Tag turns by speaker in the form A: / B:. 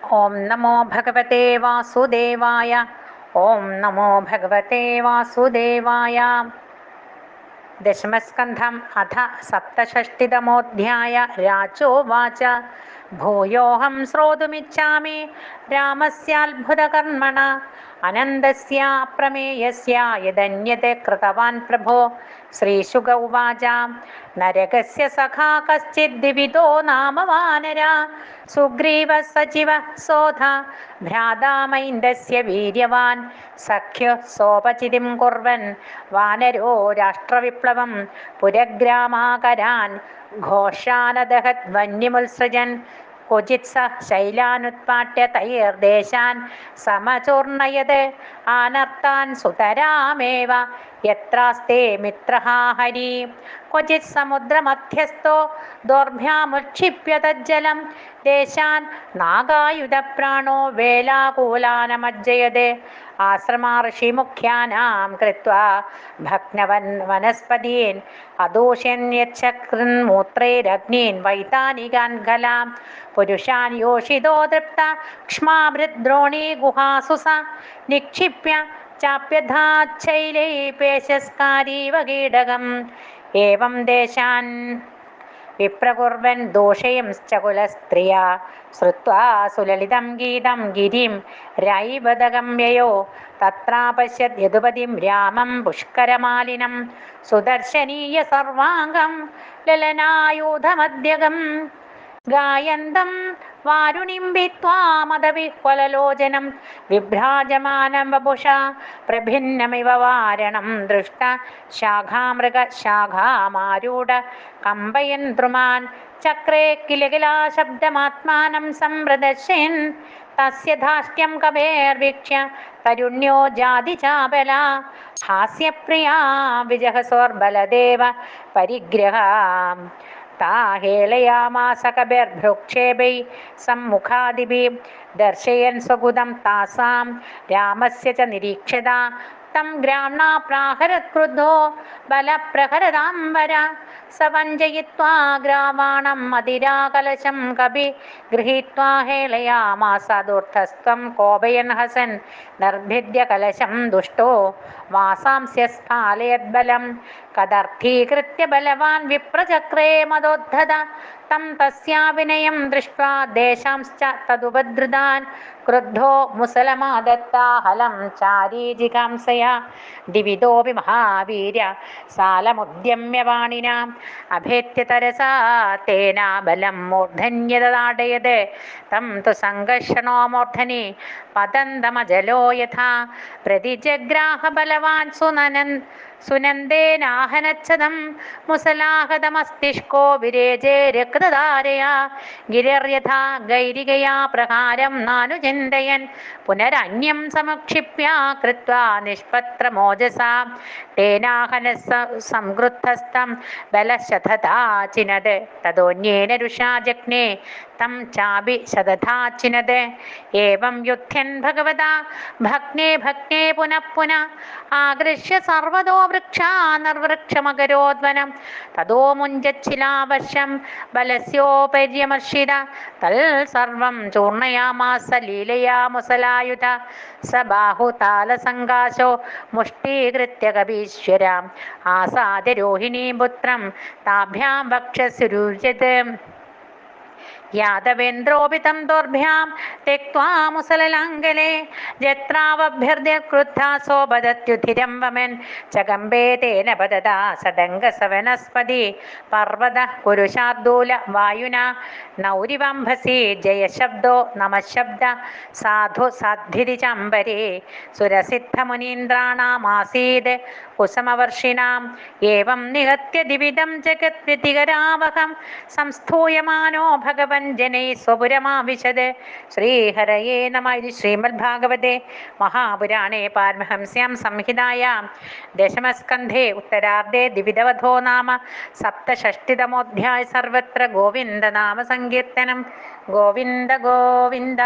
A: ഓം നമോ ഭഗവതേ വാസുദേവായ. ഓം നമോ ഭഗവതേ വാസുദേവായ. ദശമസ്കന്ധം അഥ സപ്തഷഷ്ടിതമോऽധ്യായ. രാജോവാച ഭൂയോഹം ശ്രോതുമിച്ഛാമി രാമസ്യാത്ഭുതകർമ്മണ അനന്തസ്യ പ്രമേയസ്യ യദന്യത്തെ കൃതവാൻ പ്രഭോ. ശ്രീശുക ഉവാച നരകസ്യ സഖാ കശ്ചിദ്ദിവിദോ നാമ വാനര സുഗ്രീവ സചിവ സോധ ഭ്രാതാമൈന്ദസ്യ വീര്യവാൻ സഖ്യ സോപചിതിം കുർവൻ വാനരോ രാഷ്ട്രവിപ്ലവം പുരഗ്രാമാകരാൻ ഘോഷാനദഹത് വന്യമുത്സൃജൻ ക്വചിത് സ ശൈലാനുത്പാട്യ തൈർദേശാൻ സമചൂർണയത് ആനർത്താൻ സുതരാമേവ യത്രാസ്തേ മിത്രഃ ഹരി ക്വചിത് സമുദ്രമധ്യസ്ഥോ ദോർഭ്യാമുക്ഷിപ്യ തജ്ജലം ദേശാൻ നാഗായുധപ്രാണോ വേലാകൂലാനമജ്ജയത് ആശ്രമാർഷിമുഖ്യാനാം കൃത്വാ ഭഗ്നവൻ വനസ്പതീൻ അദൂഷ്യന്യച്ഛകൃന്മൂത്രൈരഗ്നീൻ വൈതാനികാൻ ഖലാം പുരുഷാൻ യോഷിതോ തൃപ്ത ക്ഷ്മാഭൃദ്രോണീ ഗുഹാസു സ നിക്ഷിപ്യ ചാപ്യധാച്ഛൈലൈ പേശസ്കാരീവ കീടകം ഏവം ദേശാൻ വിപ്രകുർവൻ ദോഷയംശ്ച കുലസ്ത്രിയാ ശ്രുത്വാ സുലളിതം ഗീതം ഗിരിം രൈവതഗമ്യയോ തത്രാപശ്യത് യദുപതിം രാമം പുഷ്കരമാലിനം സുദർശനീയ സർവാംഗം ലലനായൂധമദ്യകം ഗായന്തം വാരുണിം ഭിത്വാ മദവിഹ്വലലോചനം വിഭ്രാജമാനം വപുഷാ പ്രഭിന്നമിവ വാരണം ദൃഷ്ട ശാഖാമൃഗ ശാഖാമാരൂഢ കമ്പയൻ ദ്രുമാൻ ചക്രേ കിലകിലാശബ്ദമാത്മാനം സംപ്രദർശയൻ തസ്യ ധാഷ്ട്യം കവേർവീക്ഷ്യ തരുണ്യോ ജാതി ചാബല ഹാസ്യപ്രിയാ വിജഹസോർബലദേവ പരിഗ്രഹ താഹേളയാമാസ കബിർഭ്രുക്ഷേപൈ സമ്മുഖാദിഭിः ദർശയൻ സ്വഗുദം താസാം രാമസ്യ ച നിരീക്ഷ്യത തം ഗ്രാമ്ണാ പ്രാഹരത്ക്രുദ്ധോ ബലപ്രഹരതാംബര സവഞ്ചയിത്വാ ഗ്രാവാണം മതിരാകലശം കപി ഗൃഹീത്വാ ഹേളയാമാസ ദൂർധസ്ത്വം കോപയൻ ഹസൻ നിർഭിദ്യ കലശം ദുഷ്ടോ വാസാംസ്യ സ്ഫാലയദ്ബലം കദർത്ഥീകൃത്യ ബലവാൻ വിപ്രചക്രേ മദോദ്ധത തം തസ്യാവിനയം ദൃഷ്ട്വാ ദേശാംശ്ച തദുപദ്രുതാൻ ക്രുദ്ധോ മുസലമാദത്താഹലം ചാരീജികാംസയാ ദിവിദോപി മഹാവീര്യ സാലമുദ്യമ്യ വാണിനാ അഭേത്യ തരസാ തേന ബലം മൂർധന്യതാടയത് തം തു സംഘർഷണോ മൂർധനി പതന്തമജലോ യഥാ പ്രതിജഗ്രാഹ ബലവാൻ സുനന്ദേനാഹനച്ഛദം മുസലാഹതമസ്തിഷ്കോ വിരേജേ രക്തധാരയാ ഗിരിർയഥാ ഗൈരികയാ പ്രഹാരം നാനു ചിന്തയൻ പുനരന്യം സമക്ഷിപ്യ കൃത്വാ നിഷ്പത്രമോജസാ തേനാഹന സംഗൃദ്ധസ്തം ബലശതധാചിനത് തതോന്യേന രുഷാ ജഗ്നേ തം ചാപി ശതധാചിനത് ഏവം യുദ്ധ്യൻ ഭഗവതാ ഭഗ്നേ ഭഗ്നേ പുനഃ പുനഃ ആഗൃഹ്യ സർവതോ വൃക്ഷാ നിർവൃക്ഷമകരോദ്വനം തതോ മുഞ്ചിലാവർഷം ബലസ്യോപര്യമർഷിത തൽ സർവം ചൂർണയാമാസ ലീലയാ മുസലായുധ സ ബാഹുതാലസങ്കാശോ മുഷ്ടീകൃത്യ കപീശ്വരാം ആസാദ്യ രോഹിണീം പുത്രം താഭ്യാം വക്ഷസുരുചത് യാദവേന്ദ്രോപി തം ദോർഭ്യാം തെക്വാ മുസലലാംഗലേ ജത്രാവഭ്യർദ്ധ്യക്രുദ്ധാസോ ബദത്യുധിരം വമൻ ചകമ്പേ തേന പതതാ സദംഗസവനസ്പതി പർവത കുരുശാർദൂല വായുന നൗരിവംഭസി ജയശബ്ദോ നമശബ്ദ സാധു സാധ്വിതി ചമ്പരേ സുരസിദ്ധമുനീന്ദ്രാണാമാസീത് കുസമവർഷിണാം ഏവം നിഹത്യ ദിവിദം ജഗദ്വിതികരാവഹം സംസ്ഥൂയമാനോ ഭഗവൻ ജനൈ സ്വപുരമാവിശത്. ശ്രീഹരയേ നമഃ. ഇത് ശ്രീമദ്ഭാഗവതേ മഹാപുരാണേ പാരമഹംസ്യാം സംഹിതായാം ദശമസ്കന്ധേ ഉത്തരാർദ്ധേ ദ്വിവിധവധോ നാമ സപ്തഷഷ്ടിതമോऽധ്യായ. സർവത്ര ഗോവിന്ദനാമ സങ്കീർത്തനം. ഗോവിന്ദ ഗോവിന്ദ.